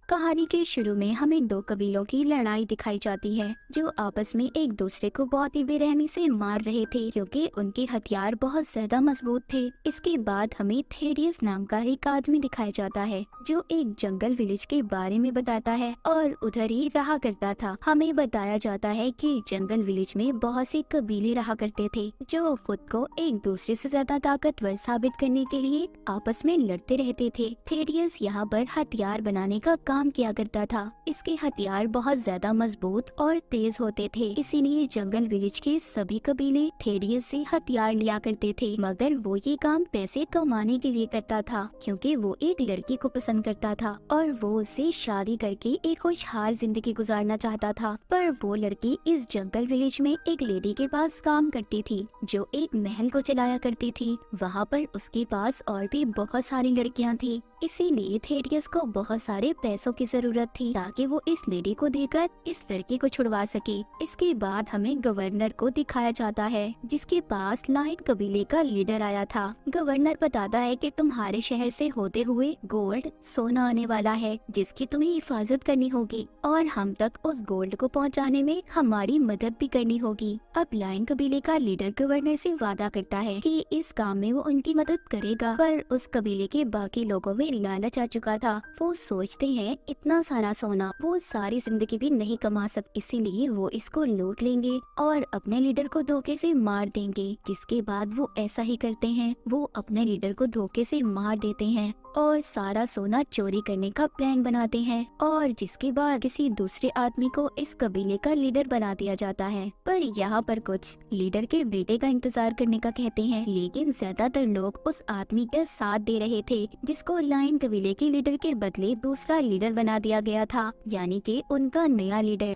कहानी के शुरू में हमें दो कबीलों की लड़ाई दिखाई जाती है जो आपस में एक दूसरे को बहुत ही बेरहमी से मार रहे थे क्योंकि उनके हथियार बहुत ज्यादा मजबूत थे। इसके बाद हमें थेडियस नाम का एक आदमी दिखाया जाता है जो एक जंगल विलेज के बारे में बताता है और उधर ही रहा करता था। हमें बताया जाता है कि जंगल विलेज में बहुत से कबीले रहा करते थे जो खुद को एक दूसरे से ज्यादा ताकतवर साबित करने के लिए आपस में लड़ते रहते थे। थेडियस यहाँ पर हथियार बनाने का काम किया करता था। इसके हथियार बहुत ज्यादा मजबूत और तेज होते थे, इसीलिए जंगल विलेज के सभी कबीले थेडियस से हथियार लिया करते थे। मगर वो ये काम पैसे कमाने के लिए करता था क्योंकि वो एक लड़की को पसंद करता था और वो उससे शादी करके एक खुशहाल जिंदगी गुजारना चाहता था। पर वो लड़की इस जंगल विलेज में एक लेडी के पास काम करती थी जो एक महल को चलाया करती थी। वहाँ पर उसके पास और भी बहुत सारी लड़कियाँ थी, इसीलिए थेडियस को बहुत सारे पैसों की जरूरत थी ताकि वो इस लेडी को देकर इस लड़की को छुड़वा सके। इसके बाद हमें गवर्नर को दिखाया जाता है जिसके पास लाइन कबीले का लीडर आया था। गवर्नर बताता है कि तुम्हारे शहर से होते हुए गोल्ड सोना आने वाला है जिसकी तुम्हें हिफाजत करनी होगी और हम तक उस गोल्ड को पहुंचाने में हमारी मदद भी करनी होगी। अब लाइन कबीले का लीडर गवर्नर से वादा करता है कि इस काम में वो उनकी मदद करेगा, पर उस कबीले के बाकी लोगों में लालच आ चुका था। वो सोचते हैं इतना सारा सोना वो सारी जिंदगी भी नहीं कमा सकते, इसीलिए वो इसको लूट लेंगे और अपने लीडर को धोखे से मार देंगे। जिसके बाद वो ऐसा ही करते हैं, वो अपने लीडर को धोखे से मार देते हैं और सारा सोना चोरी करने का प्लान बनाते हैं और जिसके बाद किसी दूसरे आदमी को इस कबीले का लीडर बना दिया जाता है। पर यहाँ पर कुछ लीडर के बेटे का इंतजार करने का कहते हैं, लेकिन ज्यादातर लोग उस आदमी के साथ दे रहे थे जिसको लाइन कबीले के लीडर के बदले दूसरा लीडर बना दिया गया था, यानी कि उनका नया लीडर।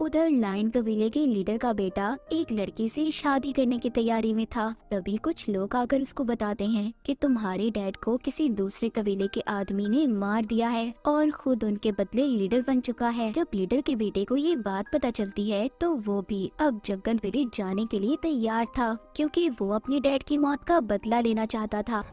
उधर लाइन कबीले के लीडर का बेटा एक लड़की से शादी करने की तैयारी में था। तभी कुछ लोग आकर उसको बताते हैं कि तुम्हारे डैड को किसी दूसरे कबीले के आदमी ने मार दिया है और खुद उनके बदले लीडर बन चुका है। जब लीडर के बेटे को ये बात पता चलती है तो वो भी अब जंगल विलेज जाने के लिए तैयार था क्योंकि वो अपने डैड की मौत का बदला लेना चाहता था।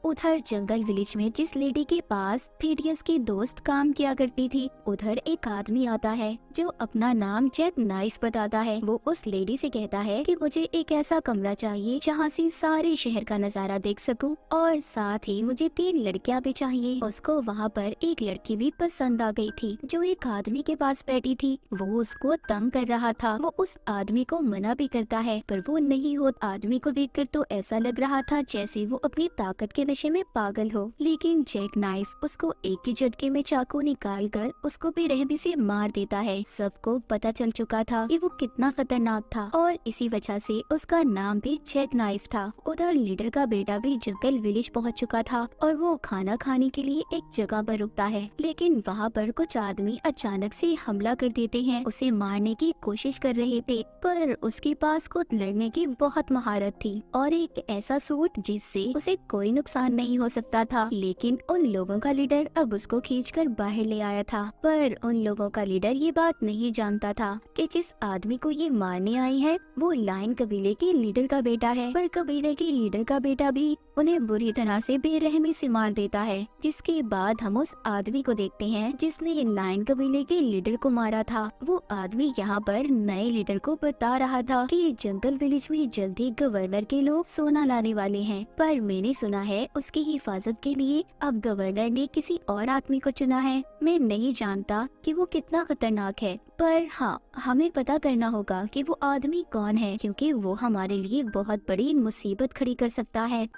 उधर जंगल विलेज में जिस लेडी के पास थेडियस की दोस्त काम किया करती थी, उधर एक आदमी आता है जो अपना नाम जैक नाइफ बताता है। वो उस लेडी से कहता है कि मुझे एक ऐसा कमरा चाहिए जहाँ से सारे शहर का नजारा देख सकूं और साथ ही मुझे 3 लड़कियाँ भी चाहिए। उसको वहाँ पर एक लड़की भी पसंद आ गई थी जो एक आदमी के पास बैठी थी। वो उसको तंग कर रहा था। वो उस आदमी को मना भी करता है पर वो नहीं हो। आदमी को देखकर तो ऐसा लग रहा था जैसे वो अपनी ताकत के नशे में पागल हो, लेकिन जैक नाइफ उसको एक ही झटके में चाकू निकाल कर उसको बेरहमी से मार देता है। सबको पता चल चुका था कि वो कितना खतरनाक था और इसी वजह से उसका नाम भी जैक नाइफ था। उधर लीडर का बेटा भी जंगल विलेज पहुंच चुका था और वो खाना खाने के लिए एक जगह पर रुकता है, लेकिन वहाँ पर कुछ आदमी अचानक से हमला कर देते हैं। उसे मारने की कोशिश कर रहे थे पर उसके पास खुद लड़ने की बहुत महारत थी और एक ऐसा सूट जिससे उसे कोई नुकसान नहीं हो सकता था। लेकिन उन लोगों का लीडर अब उसको खींचकर बाहर ले आया था, पर उन लोगों का लीडर ये बात नहीं जानता था कि जिस आदमी को ये मारने आई है वो लाइन कबीले के लीडर का बेटा है। पर कबीले के लीडर का बेटा भी उन्हें बुरी तरह से बेरहमी से मार देता है। जिसके बाद हम उस आदमी को देखते हैं जिसने लाइन कबीले के लीडर को मारा था। वो आदमी यहाँ पर नए लीडर को बता रहा था कि जंगल विलेज में जल्दी गवर्नर के लोग सोना लाने वाले हैं, पर मैंने सुना है उसकी हिफाजत के लिए अब गवर्नर ने किसी और आदमी को चुना है। मैं नहीं जानता कि वो कितना खतरनाक है, पर हाँ हमें पता करना होगा कि वो आदमी कौन है क्योंकि वो हमारे लिए बहुत बड़ी मुसीबत खड़ी कर सकता है।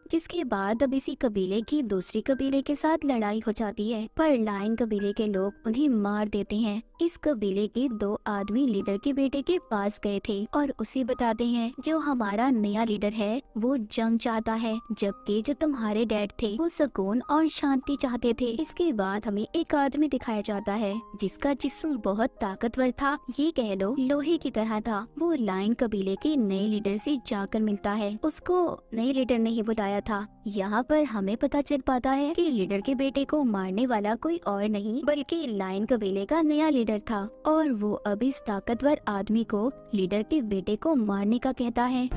जिसके बाद अब इसी कबीले की दूसरी कबीले के साथ लड़ाई हो जाती है, पर लाइन कबीले के लोग उन्हें मार देते हैं। इस कबीले के 2 आदमी लीडर के बेटे के पास गए थे और उसे बताते हैं जो हमारा नया लीडर है वो जंग चाहता है, जबकि जो तुम्हारे डैड थे वो सुकून और शांति चाहते थे। इसके बाद हमें एक आदमी दिखाया जाता है जिसका जिस्म बहुत ताकतवर था, ये कह लो लोहे की तरह था। वो लाइन कबीले के नए लीडर से जाकर मिलता है। उसको नए लीडर ने ही बुलाया था। यहाँ पर हमें पता चल पाता है कि लीडर के बेटे को मारने वाला कोई और नहीं बल्कि लाइन कबीले का नया लीडर था और वो अब इस ताकतवर आदमी को लीडर के बेटे को मारने का कहता है।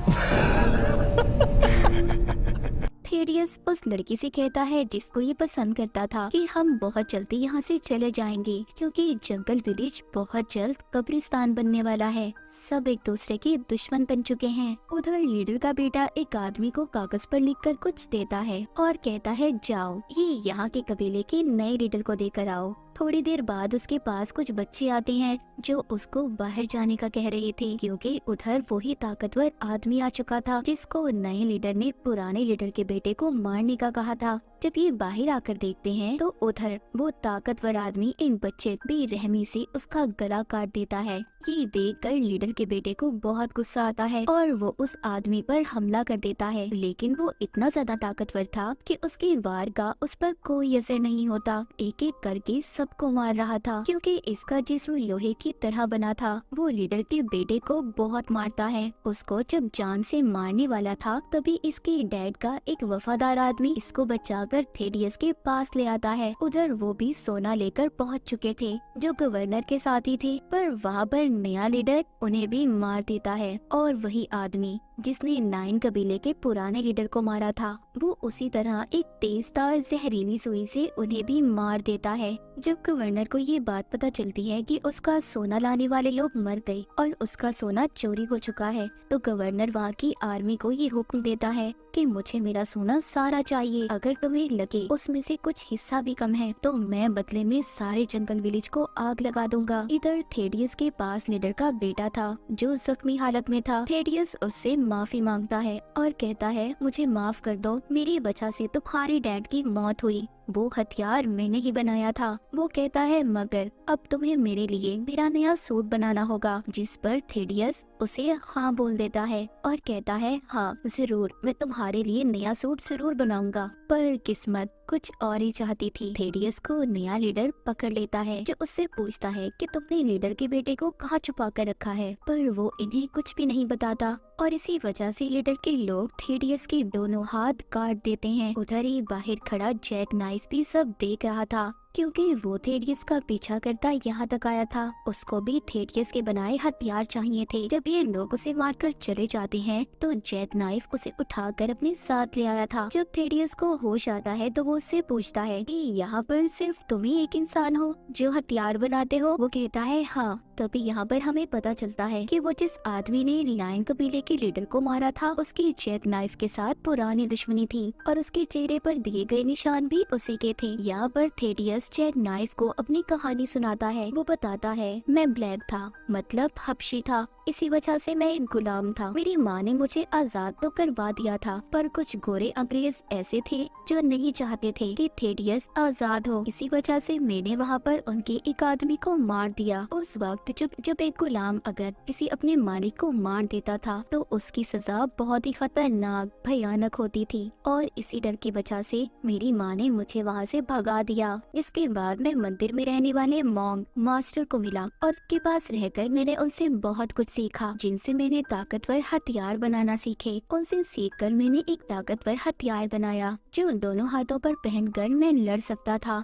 थेडियस उस लड़की से कहता है जिसको ये पसंद करता था कि हम बहुत जल्दी यहाँ से चले जाएंगे क्योंकि जंगल विलेज बहुत जल्द कब्रिस्तान बनने वाला है। सब एक दूसरे के दुश्मन बन चुके हैं। उधर लीडर का बेटा एक आदमी को कागज पर लिखकर कुछ देता है और कहता है जाओ ये यहाँ के कबीले के नए लीडर को देकर आओ। थोड़ी देर बाद उसके पास कुछ बच्चे आते हैं जो उसको बाहर जाने का कह रहे थे क्योंकि उधर वही ताकतवर आदमी आ चुका था जिसको नए लीडर ने पुराने लीडर के बेटे को मारने का कहा था। जब ये बाहर आकर देखते हैं तो उधर वो ताकतवर आदमी इन बच्चे बेरहमी से उसका गला काट देता है। ये देखकर लीडर के बेटे को बहुत गुस्सा आता है और वो उस आदमी पर हमला कर देता है, लेकिन वो इतना ज्यादा ताकतवर था कि उसके वार का उस पर कोई असर नहीं होता। एक एक करके सबको मार रहा था क्योंकि इसका जिस्म लोहे की तरह बना था। वो लीडर के बेटे को बहुत मारता है। उसको जब जान से मारने वाला था तभी इसके डैड का एक वफादार आदमी इसको बचाकर थेडियस के पास ले आता है। उधर वो भी सोना लेकर पहुंच चुके थे जो गवर्नर के साथ ही थे, पर वहाँ पर नया लीडर उन्हें भी मार देता है और वही आदमी जिसने 9 कबीले के पुराने लीडर को मारा था वो उसी तरह एक तेजधार जहरीली सुई से उन्हें भी मार देता है। जब गवर्नर को ये बात पता चलती है कि उसका सोना लाने वाले लोग मर गए और उसका सोना चोरी हो चुका है तो गवर्नर वहाँ की आर्मी को ये हुक्म देता है कि मुझे मेरा सोना सारा चाहिए। अगर तुम्हें लगे उसमें से कुछ हिस्सा भी कम है तो मैं बदले में सारे जंगल विलेज को आग लगा दूंगा। इधर थेडियस के पास लीडर का बेटा था जो जख्मी हालत में था। थेडियस उससे माफी मांगता है और कहता है मुझे माफ कर दो, मेरी वजह से तुम्हारे डैड की मौत हुई, वो हथियार मैंने ही बनाया था। वो कहता है मगर अब तुम्हें मेरे लिए मेरा नया सूट बनाना होगा, जिस पर थेडियस उसे हाँ बोल देता है और कहता है हाँ जरूर, मैं तुम्हारे लिए नया सूट जरूर बनाऊंगा। पर किस्मत कुछ और ही चाहती थी। थेडियस को नया लीडर पकड़ लेता है जो उससे पूछता है कि तुमने लीडर के बेटे को कहाँ छुपा कर रखा है, पर वो इन्हें कुछ भी नहीं बताता और इसी वजह से लीडर के लोग थेडियस के दोनों हाथ काट देते हैं। उधर ही बाहर खड़ा जैक नाइफ भी सब देख रहा था क्योंकि वो थेडियस का पीछा करता यहाँ तक आया था। उसको भी थेडियस के बनाए हथियार चाहिए थे। जब ये लोग उसे मारकर चले जाते हैं तो जैक नाइफ उसे उठाकर अपने साथ ले आया था। जब थेडियस को होश आता है तो वो उससे पूछता है कि यहाँ पर सिर्फ तुम ही एक इंसान हो जो हथियार बनाते हो। वो कहता है हाँ। तभी यहाँ पर हमें पता चलता है कि वो जिस आदमी ने लायन कबीले के लीडर को मारा था उसकी जैक नाइफ के साथ पुरानी दुश्मनी थी और उसके चेहरे पर दिए गए निशान भी उसी के थे। यहाँ पर थेडियस जैक नाइफ को अपनी कहानी सुनाता है। वो बताता है मैं ब्लैक था, मतलब हबशी था, इसी वजह से मैं एक गुलाम था। मेरी माँ ने मुझे आजाद तो करवा दिया था पर कुछ गोरे अंग्रेज ऐसे थे जो नहीं चाहते थे कि थेडियस आजाद हो। इसी वजह से मैंने वहाँ पर उनके एक आदमी को मार दिया। उस वक्त जब एक गुलाम अगर किसी अपने मालिक को मार देता था तो उसकी सजा बहुत ही खतरनाक भयानक होती थी और इसी डर की वजह से मेरी माँ ने मुझे वहाँ से भगा दिया। जिसके बाद मैं मंदिर में रहने वाले मॉन्क मास्टर को मिला और उनके पास रहकर मैंने उनसे बहुत कुछ सीखा, जिनसे मैंने ताकतवर हथियार बनाना सीखे। उनसे सीखकर मैंने एक ताकतवर हथियार बनाया जो दोनों हाथों पर पहनकर मैं लड़ सकता था।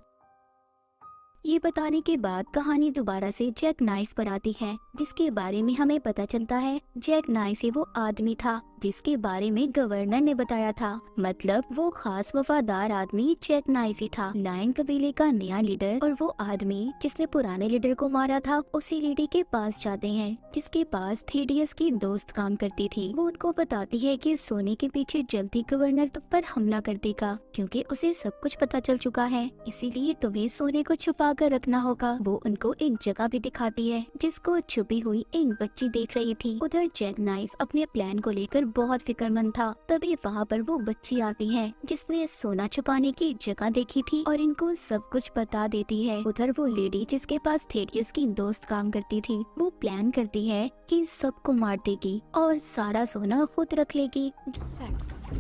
ये बताने के बाद कहानी दोबारा से जैक नाइफ पर आती है जिसके बारे में हमें पता चलता है जैक नाइफ वो आदमी था जिसके बारे में गवर्नर ने बताया था। मतलब वो खास वफादार आदमी जैक नाइफ ही था, लायन कबीले का नया लीडर। और वो आदमी जिसने पुराने लीडर को मारा था उसी लेडी के पास जाते हैं जिसके पास थेडियस की दोस्त काम करती थी। वो उनको बताती है कि सोने के पीछे जल्दी गवर्नर तुम पर हमला कर देगा क्योंकि उसे सब कुछ पता चल चुका है, इसीलिए तुम्हें सोने को छुपा कर रखना होगा। वो उनको एक जगह भी दिखाती है जिसको छुपी हुई एक बच्ची देख रही थी। उधर जैक नाइफ अपने प्लान को लेकर बहुत फिक्रमंद था। तभी वहाँ पर वो बच्ची आती है जिसने सोना छुपाने की जगह देखी थी और इनको सब कुछ बता देती है। उधर वो लेडी जिसके पास थेडियस की दोस्त काम करती थी वो प्लान करती है कि सबको मार देगी और सारा सोना खुद रख लेगी। Sex,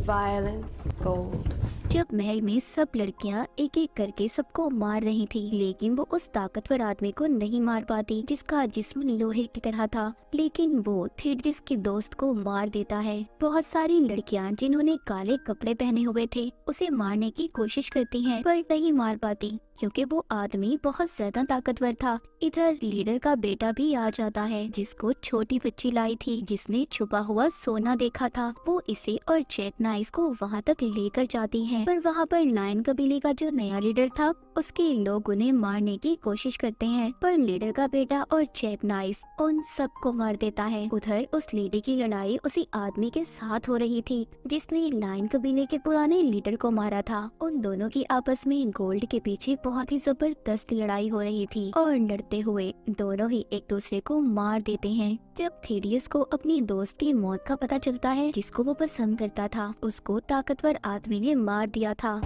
violence, gold. जब महल में सब लड़कियां एक एक करके सबको मार रही थी लेकिन वो उस ताकतवर आदमी को नहीं मार पाती जिसका जिस्म लोहे की तरह था, लेकिन वो थेडियस की दोस्त को मार देता है। बहुत सारी लड़कियां जिन्होंने काले कपड़े पहने हुए थे उसे मारने की कोशिश करती हैं पर नहीं मार पाती। क्योंकि वो आदमी बहुत ज्यादा ताकतवर था। इधर लीडर का बेटा भी आ जाता है, जिसको छोटी बच्ची लाई थी जिसने छुपा हुआ सोना देखा था। वो इसे और जैक नाइफ को वहाँ तक लेकर जाती है, पर वहाँ पर लायन कबीले का जो नया लीडर था उसके लोग उन्हें मारने की कोशिश करते हैं, पर लीडर का बेटा और जैक नाइफ उन सबको मार देता है। उधर उस लेडी की लड़ाई उसी आदमी के साथ हो रही थी जिसने लायन कबीले के पुराने लीडर को मारा था। उन दोनों की आपस में गोल्ड के पीछे बहुत ही जबरदस्त लड़ाई हो रही थी और लड़ते हुए दोनों ही एक दूसरे को मार देते हैं। जब थेडियस को अपनी दोस्त की मौत का पता चलता है, जिसको वो पसंद करता था, उसको ताकतवर आदमी ने मार दिया था।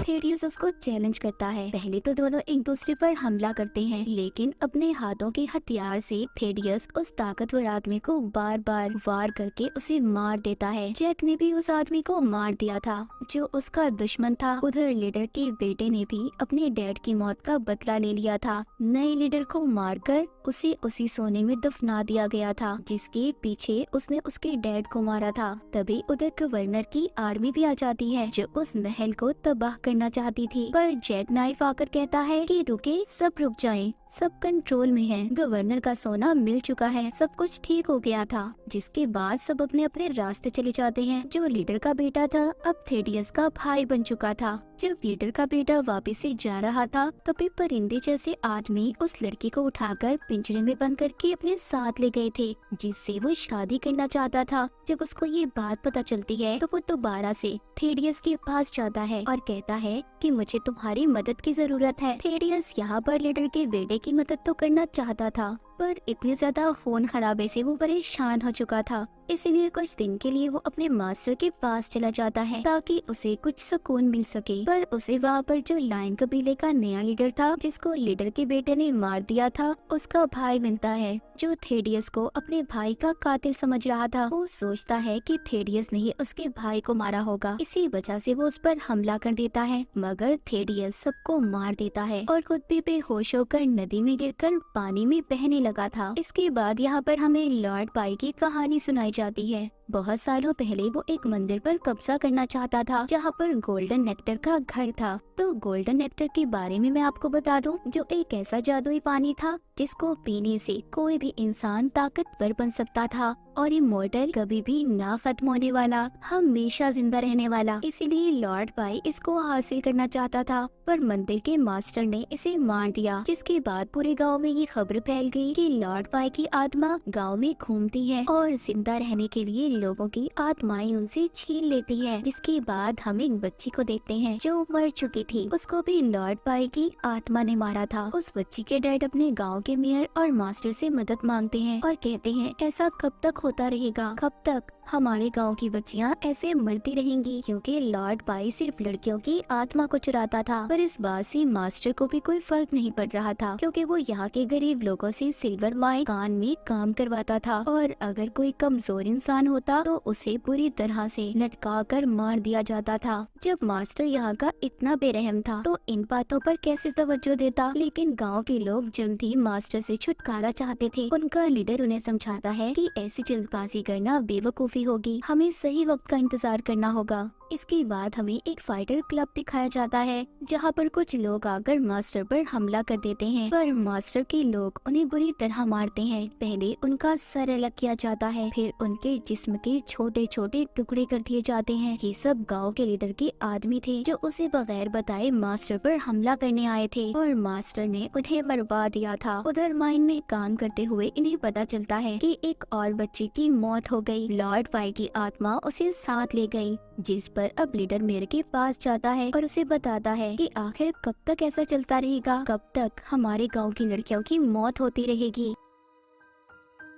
थेडियस उसको चैलेंज करता है। पहले तो दोनों एक दूसरे पर हमला करते हैं, लेकिन अपने हाथों के हथियार से थेडियस उस ताकतवर आदमी को बार बार वार करके उसे मार देता है। जैक ने भी उस आदमी को मार दिया था जो उसका दुश्मन था। उधर लीडर के बेटे ने भी अपने डैड की मौत का बदला ले लिया था। नए लीडर को मारकर उसे उसी सोने में दफना दिया गया था जिसके पीछे उसने उसके डैड को मारा था। तभी उधर गवर्नर की आर्मी भी आ जाती है जो उस महल को तबाह करना चाहती थी, पर जैक नाइफ आकर कहता है कि रुके, सब रुक जाएं, सब कंट्रोल में है। गवर्नर का सोना मिल चुका है, सब कुछ ठीक हो गया था। जिसके बाद सब अपने अपने रास्ते चले जाते हैं। जो लीडर का बेटा था अब थेडियस का भाई बन चुका था। जब लीडर का बेटा वापस से जा रहा था तभी परिंदे जैसे आदमी उस लड़की को उठाकर पिंजरे में बंद करके अपने साथ ले गए थे, जिससे वो शादी करना चाहता था। जब उसको ये बात पता चलती है तो वो दोबारा से थेडियस के पास जाता है और कहता है कि मुझे तुम्हारी मदद की जरूरत है। थेडियस यहाँ पर लीडर के बेटे की मदद तो करना चाहता था, पर इतने ज्यादा खून खराबे से वो परेशान हो चुका था, इसीलिए कुछ दिन के लिए वो अपने मास्टर के पास चला जाता है ताकि उसे कुछ सुकून मिल सके। पर उसे वहाँ पर जो लायन कबीले का नया लीडर था, जिसको लीडर के बेटे ने मार दिया था, उसका भाई मिलता है जो थेडियस को अपने भाई का कातिल समझ रहा था। वो सोचता है कि थेडियस ने ही उसके भाई को मारा होगा, इसी वजह से वो उस पर हमला कर देता है, मगर थेडियस सबको मार देता है और खुद भी बेहोश होकर नदी में गिरकर पानी में बहने लगा था। इसके बाद यहाँ पर हमें लॉर्ड पाई की कहानी सुनाई जाती है। बहुत सालों पहले वो एक मंदिर पर कब्जा करना चाहता था जहाँ पर गोल्डन नेक्टर का घर था। तो गोल्डन नेक्टर के बारे में मैं आपको बता दूं, जो एक ऐसा जादुई पानी था जिसको पीने से कोई भी इंसान ताकतवर बन सकता था और इमोर्टल, कभी भी ना खत्म होने वाला, हमेशा जिंदा रहने वाला। इसीलिए लॉर्ड पाई इसको हासिल करना चाहता था, पर मंदिर के मास्टर ने इसे मार दिया। जिसके बाद पूरे गांव में ये खबर फैल गई कि लॉर्ड पाई की आत्मा गांव में घूमती है और जिंदा रहने के लिए लोगों की आत्माएं उनसे छीन लेती है। जिसके बाद हम एक बच्ची को देखते हैं जो मर चुकी थी, उसको भी लॉर्ड पाई की आत्मा ने मारा था। उस बच्ची के डैड अपने गांव के मेयर और मास्टर से मदद मांगते हैं और कहते हैं ऐसा कब तक होता रहेगा, कब तक हमारे गांव की बच्चियां ऐसे मरती रहेंगी, क्योंकि लॉर्ड पाई सिर्फ लड़कियों की आत्मा को चुराता था। पर इस बात से मास्टर को भी कोई फर्क नहीं पड़ रहा था, क्योंकि वो यहाँ के गरीब लोगों से सिल्वर माइन कान में काम करवाता था और अगर कोई कमजोर इंसान होता तो उसे पूरी तरह से लटका कर मार दिया जाता था। जब मास्टर यहाँ का इतना बेरहम था तो इन बातों पर कैसे तवज्जो देता, लेकिन गाँव के लोग जल्द ही मास्टर से छुटकारा चाहते थे। उनका लीडर उन्हें समझाता है कि ऐसी जल्दबाजी करना बेवकूफी होगी, हमें सही वक्त का इंतजार करना होगा। इसके बाद हमें एक फाइटर क्लब दिखाया जाता है जहाँ पर कुछ लोग आकर मास्टर पर हमला कर देते हैं, पर मास्टर के लोग उन्हें बुरी तरह मारते हैं। पहले उनका सर अलग किया जाता है, फिर उनके जिस्म के छोटे छोटे टुकड़े कर दिए जाते हैं। ये सब गांव के लीडर के आदमी थे जो उसे बगैर बताए मास्टर पर हमला करने आए थे और मास्टर ने उन्हें मरवा दिया था। उधर माइन में काम करते हुए इन्हें पता चलता है कि एक और बच्चे की मौत हो गई। लॉर्ड पाई की आत्मा उसे साथ ले गई, जिस पर अब लीडर मेयर के पास जाता है और उसे बताता है कि आखिर कब तक ऐसा चलता रहेगा, कब तक हमारे गांव की लड़कियों की मौत होती रहेगी।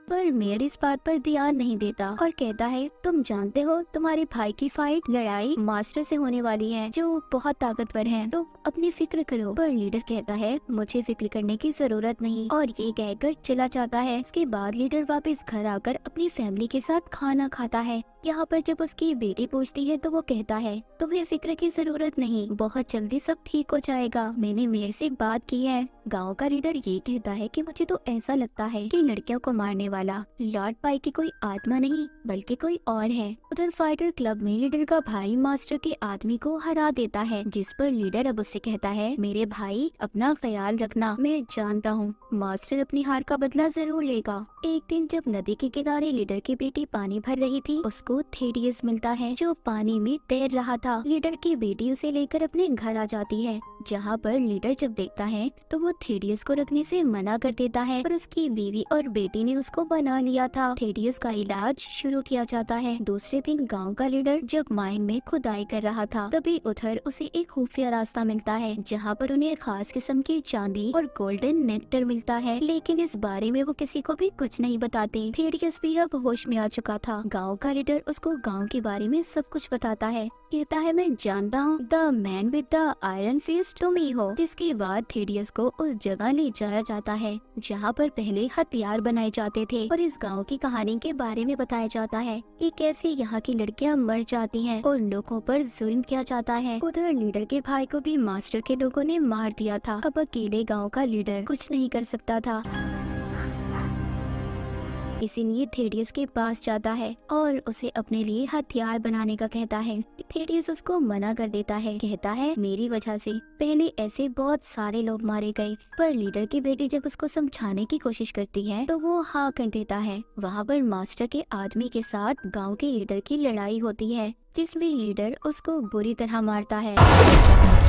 पर मेयर इस बात पर ध्यान नहीं देता और कहता है तुम जानते हो तुम्हारे भाई की लड़ाई मास्टर से होने वाली है जो बहुत ताकतवर है, तो अपनी फिक्र करो। पर लीडर कहता है मुझे फिक्र करने की जरूरत नहीं और ये कहकर चला जाता है। इसके बाद लीडर वापस घर आकर अपनी फैमिली के साथ खाना खाता है। यहाँ पर जब उसकी बेटी पूछती है तो वो कहता है तुम्हें फिक्र की जरूरत नहीं, बहुत जल्दी सब ठीक हो जाएगा, मैंने मेयर से बात की है। गाँव का लीडर ये कहता है कि मुझे तो ऐसा लगता है कि लड़कियों को मारने वाला लॉर्ड पाई की कोई आत्मा नहीं बल्कि कोई और है। उधर फाइटर क्लब में लीडर का भाई मास्टर के आदमी को हरा देता है, जिस पर लीडर अब उससे कहता है, मेरे भाई अपना ख्याल रखना, मैं जानता हूँ मास्टर अपनी हार का बदला जरूर लेगा। एक दिन जब नदी के किनारे लीडर की बेटी पानी भर रही थी, उसको थेडियस मिलता है जो पानी में तैर रहा था। लीडर की बेटी उसे लेकर अपने घर आ जाती है, जहाँ पर लीडर जब देखता है तो वो थेडियस को रखने से मना कर देता है, पर उसकी बीवी और बेटी ने उसको बना लिया था। थेडियस का इलाज शुरू किया जाता है। दूसरे दिन गांव का लीडर जब माइन में खुदाई कर रहा था, तभी उधर उसे एक खुफिया रास्ता मिलता है, जहाँ पर उन्हें खास किस्म की चांदी और गोल्डन नेक्टर मिलता है, लेकिन इस बारे में वो किसी को भी कुछ नहीं बताते। थेडियस भी अब होश में आ चुका था। गाँव का लीडर उसको गाँव के बारे में सब कुछ बताता है, कहता है, मैं जानता हूँ the man with the iron fist तुम ही हो। जिसके बाद थेडियस को उस जगह ले जाया जाता है जहाँ पर पहले हथियार बनाए जाते थे, और इस गांव की कहानी के बारे में बताया जाता है कि कैसे यहाँ की लड़कियाँ मर जाती हैं और लोगों पर जुल्म किया जाता है। उधर लीडर के भाई को भी मास्टर के लोगों ने मार दिया था। अब अकेले गाँव का लीडर कुछ नहीं कर सकता था, इसीलिए थेडियस के पास जाता है और उसे अपने लिए हथियार बनाने का कहता है। थेडियस उसको मना कर देता है, कहता है, मेरी वजह से पहले ऐसे बहुत सारे लोग मारे गए। पर लीडर की बेटी जब उसको समझाने की कोशिश करती है तो वो हाँ कर देता है। वहाँ पर मास्टर के आदमी के साथ गाँव के लीडर की लड़ाई होती है, जिसमें लीडर उसको बुरी तरह मारता है।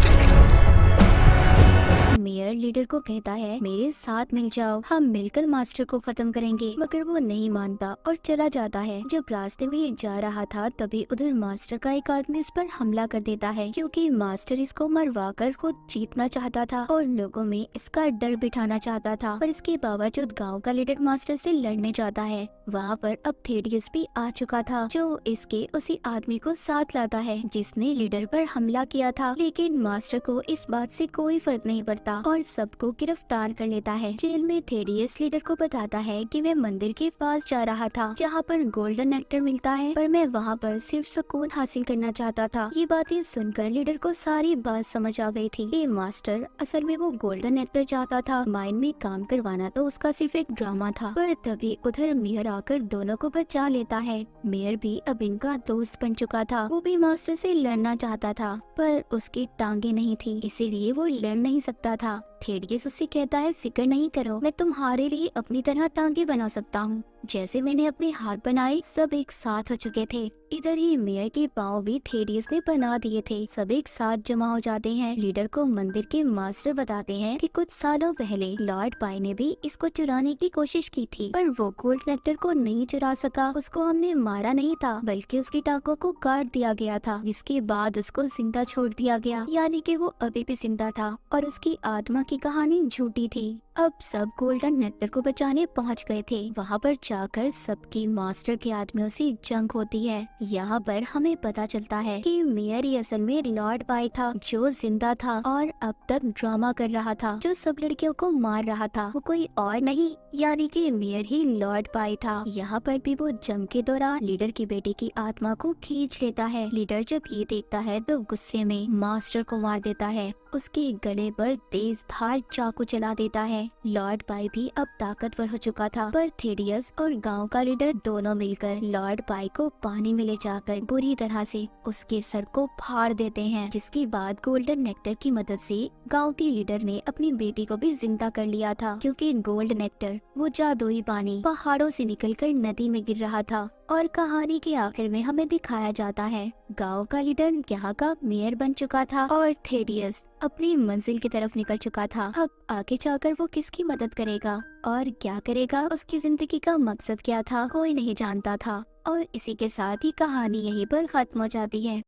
मेयर लीडर को कहता है, मेरे साथ मिल जाओ, हम मिलकर मास्टर को खत्म करेंगे, मगर वो नहीं मानता और चला जाता है। जब रास्ते में जा रहा था तभी उधर मास्टर का एक आदमी इस पर हमला कर देता है, क्योंकि मास्टर इसको मरवाकर खुद जीतना चाहता था और लोगों में इसका डर बिठाना चाहता था। पर इसके बावजूद गाँव का लीडर मास्टर से लड़ने जाता है। वहाँ पर अब थेडियस भी आ चुका था, जो इसके उसी आदमी को साथ लाता है जिसने लीडर पर हमला किया था। लेकिन मास्टर को इस बात से कोई फर्क नहीं पड़ता और सबको गिरफ्तार कर लेता है। जेल में थेडियस लीडर को बताता है कि मैं मंदिर के पास जा रहा था जहाँ पर गोल्डन नेक्टर मिलता है, पर मैं वहाँ पर सिर्फ सुकून हासिल करना चाहता था। ये बातें सुनकर लीडर को सारी बात समझ आ गई थी। ये मास्टर असल में वो गोल्डन नेक्टर चाहता था, माइन में काम करवाना तो उसका सिर्फ एक ड्रामा था। पर तभी उधर मेयर आकर दोनों को बचा लेता है। मेयर भी अब इनका दोस्त बन चुका था। वो भी मास्टर से लड़ना चाहता था, पर उसकी टांगे नहीं थी, इसीलिए वो लड़ नहीं सकता था। थेडियस उससे कहता है, फिक्र नहीं करो, मैं तुम्हारे लिए अपनी तरह टांगे बना सकता हूँ, जैसे मैंने अपने हाथ बनाए सब एक साथ हो चुके थे। इधर ही मेयर के पाँव भी थेडियस ने बना दिए थे, सब एक साथ जमा हो जाते हैं। लीडर को मंदिर के मास्टर बताते हैं कि कुछ सालों पहले लॉर्ड पाई ने भी इसको चुराने की कोशिश की थी, पर वो गोल्ड नेक्टर को नहीं चुरा सका। उसको हमने मारा नहीं था, बल्कि उसकी टांगों को काट दिया गया था, जिसके बाद उसको जिंदा छोड़ दिया गया, यानी कि वो अभी भी जिंदा था और उसकी आत्मा की कहानी झूठी थी। अब सब गोल्डन नेक्टर को बचाने पहुंच गए थे। वहां पर जाकर सबकी मास्टर के आदमियों से जंग होती है। यहाँ पर हमें पता चलता है कि मेयर ही असल में लॉर्ड पाई था, जो जिंदा था और अब तक ड्रामा कर रहा था, जो सब लड़कियों को मार रहा था। वो कोई और नहीं, यानी कि मेयर ही लॉर्ड पाई था। यहाँ पर भी वो जंग के दौरान लीडर की बेटी की आत्मा को खींच लेता है। लीडर जब ये देखता है तो गुस्से में मास्टर को मार देता है, उसके गले पर तेज धार चाकू चला देता है। लॉर्ड पाई भी अब ताकतवर हो चुका था, पर थेडियस और गांव का लीडर दोनों मिलकर लॉर्ड पाई को पानी में ले जाकर बुरी तरह से उसके सर को फाड़ देते हैं, जिसके बाद गोल्डन नेक्टर की मदद से गांव के लीडर ने अपनी बेटी को भी जिंदा कर लिया था, क्योंकि गोल्ड नेक्टर वो जादुई पानी पहाड़ों से निकलकर नदी में गिर रहा था। और कहानी के आखिर में हमें दिखाया जाता है गांव का लीडर यहाँ का मेयर बन चुका था और थेडियस अपनी मंजिल की तरफ निकल चुका था। अब आगे जाकर वो किसकी मदद करेगा और क्या करेगा, उसकी जिंदगी का मकसद क्या था, कोई नहीं जानता था। और इसी के साथ ही कहानी यहीं पर खत्म हो जाती है।